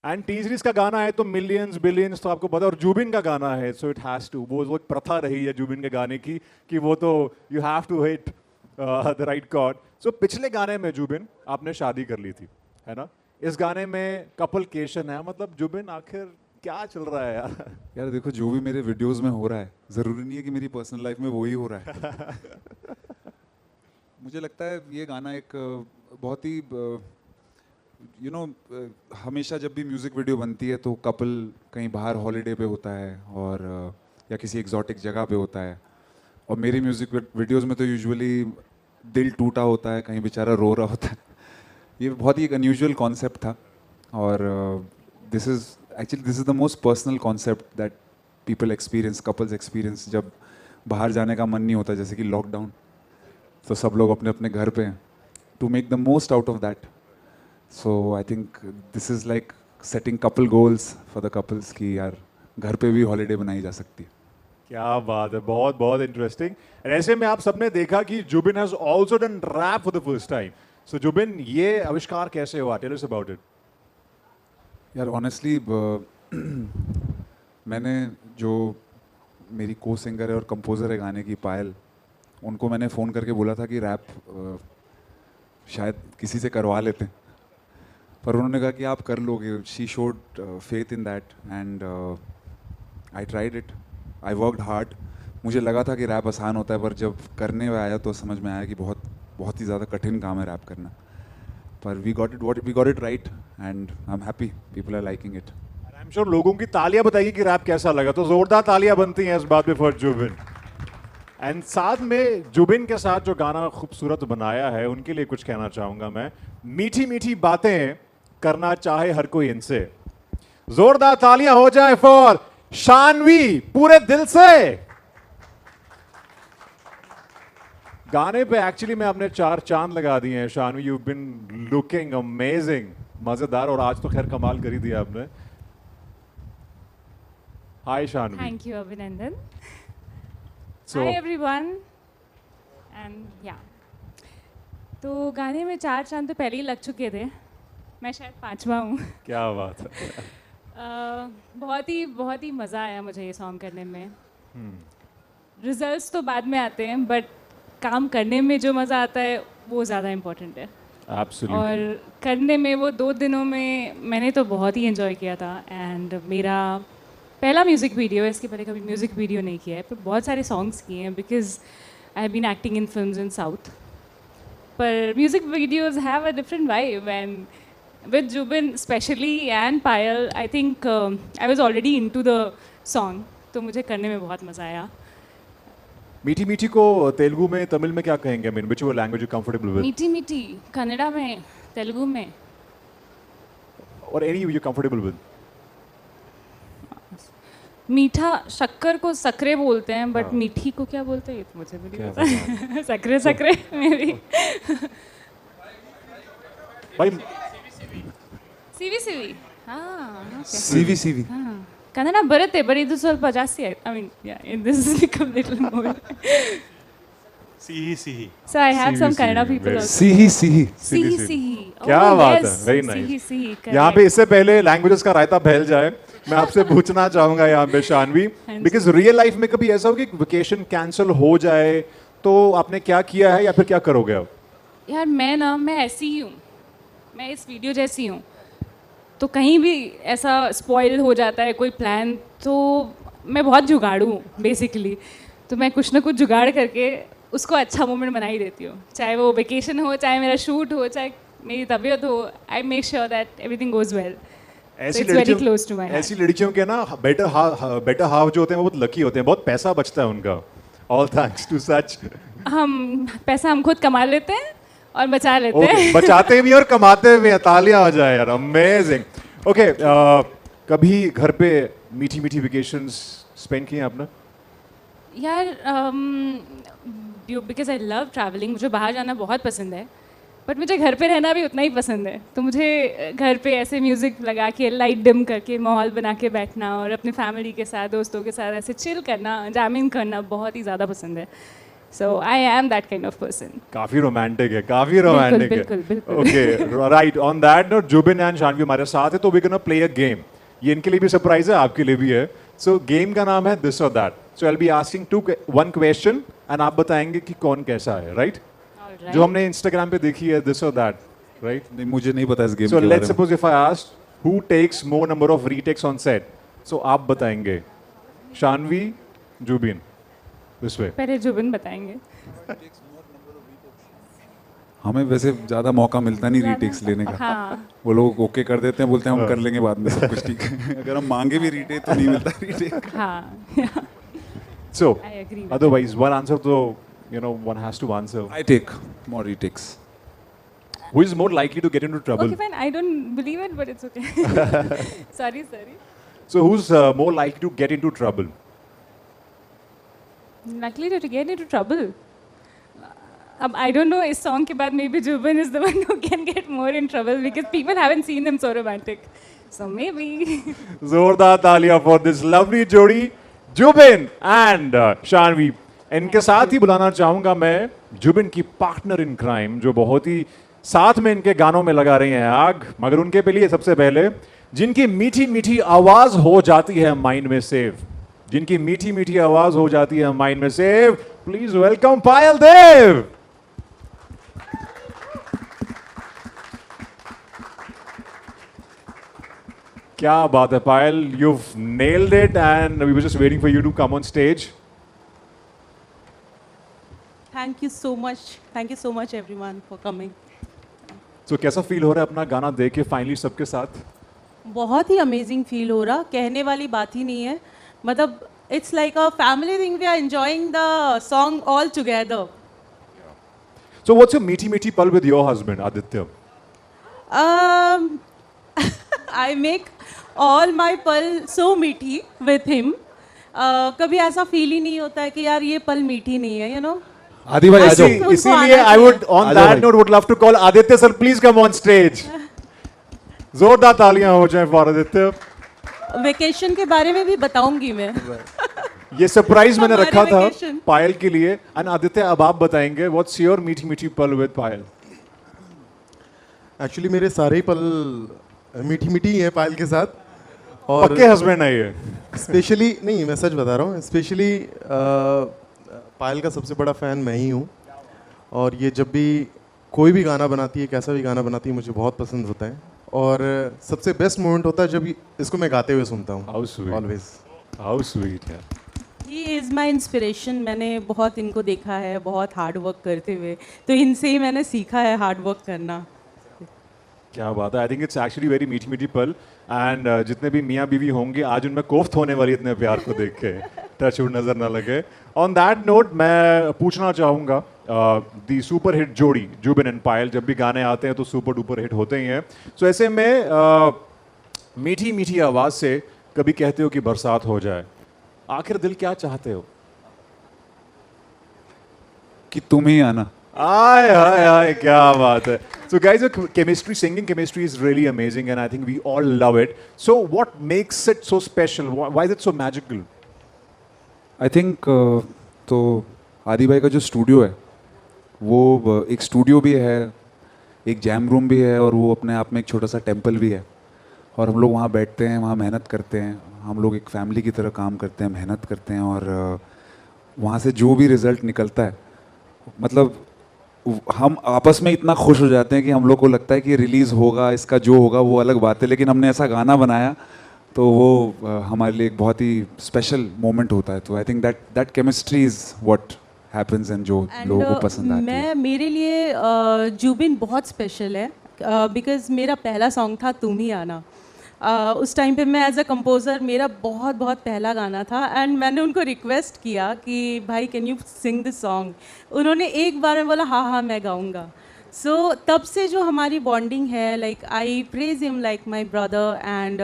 And T series का गाना है तो मिलियंस बिलियंस तो आपको पता है, और जुबिन का गाना है सो इट हैज टू, वो एक प्रथा रही है जुबिन के गाने की कि वो तो you have to hit the right chord. So पिछले गाने में जुबिन आपने शादी कर ली थी, है ना? इस गाने में कपल केशन है, मतलब जुबिन आखिर क्या चल रहा है यार? यार देखो, जो भी मेरे वीडियोस में हो रहा है ज़रूरी नहीं है कि मेरी पर्सनल लाइफ में वो ही हो रहा है. मुझे लगता है ये गाना एक बहुत ही हमेशा जब भी म्यूज़िक वीडियो बनती है तो कपल कहीं बाहर हॉलीडे पे होता है और या किसी एग्जॉटिक जगह पे होता है. और मेरी म्यूज़िक वीडियोस में तो यूजुअली दिल टूटा होता है, कहीं बेचारा रो रहा होता है. ये बहुत ही एक अनयूजुअल कॉन्सेप्ट था और this is the most personal concept that people experience, couples experience, जब बाहर जाने का मन नहीं होता, जैसे कि लॉकडाउन, तो सब लोग अपने अपने घर पे हैं, to make the most out of that. So I think this is like setting couple goals for the couples कि यार घर पे भी हॉलीडे बनाई जा सकती है. क्या बात है, बहुत बहुत इंटरेस्टिंग. ऐसे में आप सबने देखा कि Zubin has also done rap for the first time. So Zubin, ये आविष्कार कैसे हुआ? Tell us about it. यार ऑनेस्टली मैंने जो मेरी को सिंगर है और कंपोज़र है गाने की, पायल, उनको मैंने फ़ोन करके बोला था कि रैप शायद किसी से करवा लेते हैं, पर उन्होंने कहा कि आप कर लोगे. She showed faith in that and I tried it, I worked hard. मुझे लगा था कि रैप आसान होता है, पर जब करने में आया तो समझ में आया कि बहुत बहुत ही ज़्यादा कठिन काम है रैप करना. पर we got it right and I am happy, people are liking it. I am sure लोगों की तालियां बताइए कि रैप कैसा लगा, तो जोरदार तालियां बनती हैं इस बात पे फॉर जुबिन. एंड साथ में जुबिन के साथ जो गाना खूबसूरत बनाया है उनके लिए कुछ कहना चाहूंगा मैं. मीठी मीठी बातें करना चाहे हर कोई इनसे. जोरदार तालियां हो जाए फॉर शानवी, पूरे दिल से. गाने पे एक्चुअली मैं अपने 4 चांद लगा दिए हैं. Shanvi, you been looking amazing, मजेदार, और आज तो खैर कमाल कर ही दिया आपने. हाय Shanvi. Thank you, Abhinandan. So- Hi, everyone. And yeah. तो गाने में 4 चांद तो पहले ही लग चुके थे. मैं शायद 5वां हूँ. क्या बात है. बहुत ही मज़ा आया मुझे ये सॉन्ग करने में. रिजल्ट्स तो बाद में आते हैं, बट काम करने में जो मज़ा आता है वो ज़्यादा इम्पोर्टेंट है. एब्सोल्युटली. और करने में वो 2 दिनों में मैंने तो बहुत ही एंजॉय किया था. एंड मेरा पहला म्यूज़िक वीडियो है, इसके पहले कभी म्यूज़िक वीडियो नहीं किया है, पर बहुत सारे सॉन्ग्स किए हैं because I have been acting in films in south. पर music videos have a different vibe and with Zubin specially and Payal, I think I was already into the song, तो मुझे करने में बहुत मज़ा आया. मीठी मीठी को तेलुगु में, तमिल में क्या कहेंगे? I mean which language you comfortable with? मीठी मीठी कन्नड़ा में, तेलुगु में. और एनी यू कंफर्टेबल विद? मीठा शक्कर को सकरे बोलते हैं, बट हाँ. मीठी को क्या बोलते हैं ये तो मुझे भी क्या नहीं पता. सकरे सकरे मेरी. भाई सीवी सीवी. हाँ, okay. CV CV. हाँ. ಕನ್ನಡ ಬರುತ್ತೆ, ಬಟ್ ಇದು ಸ್ವಲ್ಪ ಜಾಸ್ತಿ ಆಯ್ತು. I mean this is become little more. ಸಿಹಿ ಸಿಹಿ. So I have Sihi, some sihi, Kannada people very- also. Sihi Sihi. Sihi sihi. sihi. क्या Oh, बात yes. है, वेरी नाइस. Sihi sihi. यहाँ पे इससे पहले लैंग्वेजेस का रायता फैल जाए, मैं आपसे पूछना चाहूंगा यहाँ पे शानवी, हाँ जी. बिकॉज रियल लाइफ में कभी ऐसा हो कि वेकेशन कैंसिल हो जाए तो आपने क्या किया है या फिर क्या करोगे आप? यार मैं ऐसी ही हूँ. मैं इस वीडियो जैसी हूँ. तो कहीं भी ऐसा स्पॉइल हो जाता है कोई प्लान, तो मैं बहुत जुगाड़ू हूँ बेसिकली. तो मैं कुछ ना कुछ जुगाड़ करके उसको अच्छा मोमेंट बना ही देती हूँ. चाहे वो वेकेशन हो, चाहे मेरा शूट हो, चाहे मेरी तबीयत हो. I make sure that everything goes well. It's very close to my heart. ऐसी लड़कियों के ना बेटर हाफ जो होते हैं वो बहुत लकी होते हैं, बहुत पैसा बचता है उनका. All thanks to such. पैसा हम खुद कमा लेते हैं और बचा लेते हैं. ओके, बचाते भी और कमाते भी हैं. तालियां हो जाए यार, अमेजिंग. ओके, कभी घर पे मीठी मीठी वेकेशंस स्पेंड किए आपने? यार बिकॉज आई लव ट्रैवलिंग, मुझे बाहर जाना बहुत पसंद है, बट मुझे घर पे रहना भी उतना ही पसंद है. तो मुझे घर पे ऐसे म्यूज़िक लगा के, लाइट डिम करके, माहौल बना के बैठना और अपनी फैमिली के साथ, दोस्तों के साथ ऐसे चिल करना, जैमिंग करना बहुत ही ज़्यादा पसंद है. So I am that kind of person. काफी रोमांटिक है, काफी रोमांटिक है. बिल्कुल, बिल्कुल. Okay, right. On that note, Zubin and Shanvi हमारे साथ है, तो we gonna play a game. ये इनके लिए भी सरप्राइज है, आपके लिए भी है. सो गेम का नाम है दिस और that. So I will be asking one question and आप बताएंगे कि कौन कैसा है, राइट? Alright. जो हमने इंस्टाग्राम पे देखी है, दिस और दैट, राइट? नहीं, मुझे नहीं पता इस गेम So के let's बारे में. suppose if I asked who takes more number of retakes on set, so आप बताएंगे. Shanvi, Zubin, this way. पहले जुबिन बताएंगे. हमें वैसे ज्यादा मौका मिलता नहीं रीटेक्स लेने का. हाँ. वो लोग ओके कर देते हैं, बोलते हैं हम कर लेंगे बाद में, सब कुछ ठीक है. अगर हम मांगे भी रीटेक तो नहीं मिलता रीटेक. हाँ. So I agree with otherwise one answer though, you know, one has to answer. I take more retakes. Who is more likely to get into trouble? Okay, fine. I don't believe it, but it's okay. Sorry. So who's more likely to get into trouble? Likely to get into trouble. अब I don't know, इस song के बाद maybe Juban is the one who can get more in trouble because people haven't seen them so romantic. So maybe. जोरदार तालियां for this lovely जोड़ी, Zubin and Shanvi. इनके साथ ही बुलाना चाहूंगा मैं जुबिन की पार्टनर इन क्राइम, जो बहुत ही साथ में इनके गानों में लगा रही हैं आग, मगर उनके लिए सबसे पहले जिनकी मीठी मीठी आवाज हो जाती है माइंड में सेव, जिनकी मीठी मीठी आवाज हो जाती है माइंड में सेव, प्लीज वेलकम पायल देव. क्या बात है पायल, you've nailed it and we were just waiting for you to come on stage. Thank you so much. Thank you so much everyone for coming. So कैसा फील हो रहा है अपना गाना देख के फाइनली सबके साथ? बहुत ही अमेजिंग फील हो रहा, कहने वाली बात ही नहीं है. मतलब it's like a family thing. We are enjoying the song all together. So what's your meaty meaty pal with your husband Aditya? I make all my पल so मीठी with him. कभी ऐसा फील ही नहीं होता है कि यार ये पल मीठी नहीं है, you know. आदि भाई आ जाओ. उनको इसीलिए आना I would चाहिए. on आ जाओ that भाई. note would love to call Aditya sir, please come on stage. जोरदार तालियां हो जाएं for Aditya. वेकेशन के बारे में भी बताऊंगी मैं. ये सरप्राइज मैंने हमारे रखा था vacation. पायल के लिए. एंड आदित्य अब आप बताएंगे व्हाट्स योर मीठी मीठी पल विद पायल? एक्चुअली मेरे सारे ही पल मीठी मीठी ही है पायल के साथ. और पक्के हस्बैंड है ये. स्पेशली नहीं, मैं सच बता रहा हूँ, स्पेशली पायल का सबसे बड़ा फ़ैन मैं ही हूँ. और ये जब भी कोई भी गाना बनाती है, कैसा भी गाना बनाती है, मुझे बहुत पसंद होता है. और सबसे बेस्ट मोमेंट होता है जब इसको मैं गाते हुए सुनता हूँ. How sweet. Always. How sweet है. He is my inspiration. मैंने बहुत इनको देखा है बहुत हार्ड वर्क करते हुए, तो इनसे ही मैंने सीखा है हार्ड वर्क करना. क्या बात है. I think it's actually very मीठी मीठी पल. एंड जितने भी मियाँ बीवी होंगे आज उनमें कोफ्त होने वाली इतने प्यार को देख के. टच वुड नजर ना लगे. ऑन दैट नोट मैं पूछना चाहूँगा दी सुपर हिट जोड़ी जुबिन एंड पायल, जब भी गाने आते हैं तो सुपर डुपर हिट होते ही हैं. सो ऐसे में मीठी मीठी आवाज़ से कभी कहते हो कि बरसात हो जाए, आखिर दिल क्या चाहते हो? कि तुम ही आना. आय हाय हाय, क्या बात है. So guys, your chemistry, singing chemistry is really amazing and I think we all love it. So what makes it so special? Why is it so magical? I think तो आदि भाई का जो स्टूडियो है वो एक स्टूडियो भी है, एक जैम रूम भी है, और वो अपने आप में एक छोटा सा टेम्पल भी है. और हम लोग वहाँ बैठते हैं, वहाँ मेहनत करते हैं. हम लोग एक फैमिली की तरह काम करते हैं, मेहनत करते हैं, और वहाँ से जो भी रिज़ल्ट निकलता है, मतलब हम आपस में इतना खुश हो जाते हैं कि हम लोग को लगता है कि रिलीज़ होगा, इसका जो होगा वो अलग बात है, लेकिन हमने ऐसा गाना बनाया तो वो हमारे लिए एक बहुत ही स्पेशल मोमेंट होता है. तो I think that chemistry is what happens, and जो लोगों को पसंद आती है. मेरे लिए जुबिन बहुत स्पेशल है बिकॉज़ मेरा पहला सॉन्ग था तुम ही आना. उस टाइम पे मैं एज अ कंपोज़र, मेरा बहुत बहुत पहला गाना था, एंड मैंने उनको रिक्वेस्ट किया कि भाई can you sing this song. उन्होंने एक बार में बोला हाँ हाँ मैं गाऊंगा. सो तब से जो हमारी बॉन्डिंग है, like I praise him like my brother, and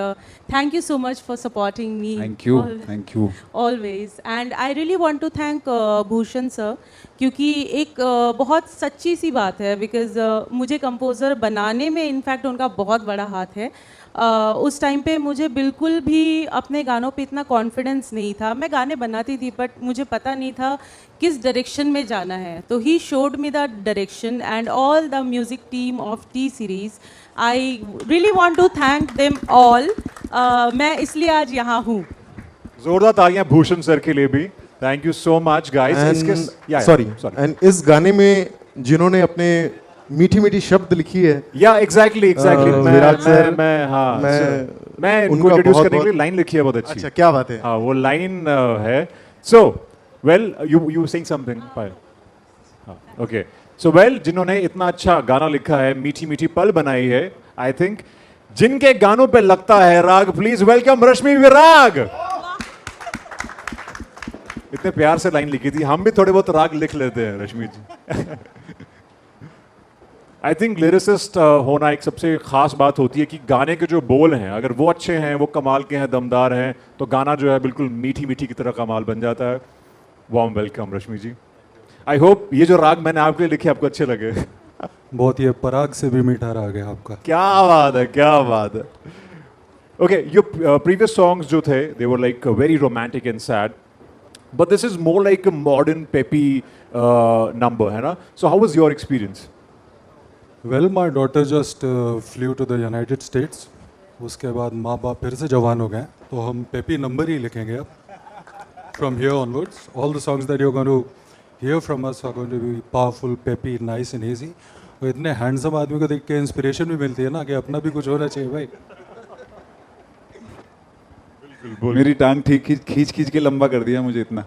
thank you so much for supporting me. Thank you. Always. And I really want to thank Bhushan sir, क्योंकि एक बहुत सच्ची सी बात है बिकॉज़ मुझे कंपोज़र बनाने में इनफैक्ट उनका बहुत बड़ा हाथ है. उस टाइम पे मुझे बिल्कुल भी अपने गानों पे इतना कॉन्फिडेंस नहीं था। मैं गाने बनाती थी बट मुझे पता नहीं था किस डायरेक्शन में जाना है। तो ही showed me the direction and all the music team of T Series. I really want to thank them all. मैं इसलिए आज यहाँ हूँ। जोरदार तालियां भूषण सर के लिए भी। Thank you so much guys. Sorry, and इस गाने में जिन्होंने अपने मीठी मीठी शब्द लिखी है, या एग्जैक्टली विराट सर, मैं हाँ मैं उनको उनका इंट्रोड्यूस बहुत- करने के लिए लाइन लिखी है बहुत अच्छी। अच्छा क्या बात है। हाँ वो लाइन है। So well you saying something Payal. हाँ ओके। सो वेल जिन्होंने इतना अच्छा गाना लिखा है, मीठी मीठी पल बनाई है, आई थिंक जिनके गानों पे लगता है राग, प्लीज वेलकम रश्मि विराग। इतने प्यार से लाइन लिखी थी, हम भी थोड़े बहुत राग लिख लेते हैं रश्मि जी। आई थिंक लिरिसिस्ट होना एक सबसे खास बात होती है कि गाने के जो बोल हैं अगर वो अच्छे हैं, वो कमाल के हैं, दमदार हैं, तो गाना जो है बिल्कुल मीठी मीठी की तरह कमाल बन जाता है। Warm welcome Rashmi ji. I hope ये जो राग मैंने आपके लिए लिखे आपको अच्छे लगे। बहुत ये पराग से भी मीठा राग है आपका। क्या बात है, क्या बात है। ओके, योर प्रीवियस सॉन्ग्स जो थे they were like very romantic and sad, but this is more like a modern peppy number, है ना? So how was your experience? Well my daughter just flew to the United States. उसके बाद माँ बाप फिर से जवान हो गए, तो हम पेपी नंबर ही लिखेंगे अब from here onwards. All the songs that you are going to hear from us are going to be powerful, peppy, nice and easy. और इतने हैंडसम आदमी को देख के इंस्पिरेशन भी मिलती है ना कि अपना भी कुछ होना चाहिए भाई। मेरी टांग ठीक खींच खींच के लंबा कर दिया मुझे इतना।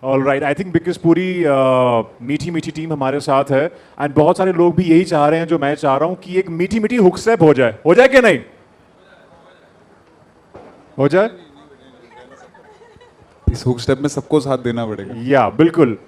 All right, I think because पूरी मीठी मीठी टीम हमारे साथ है एंड बहुत सारे लोग भी यही चाह रहे हैं जो मैं चाह रहा हूं कि एक मीठी मीठी हुक स्टेप हो जाए कि नहीं हो जाए? इस हुक स्टेप में सबको साथ देना पड़ेगा। या बिल्कुल।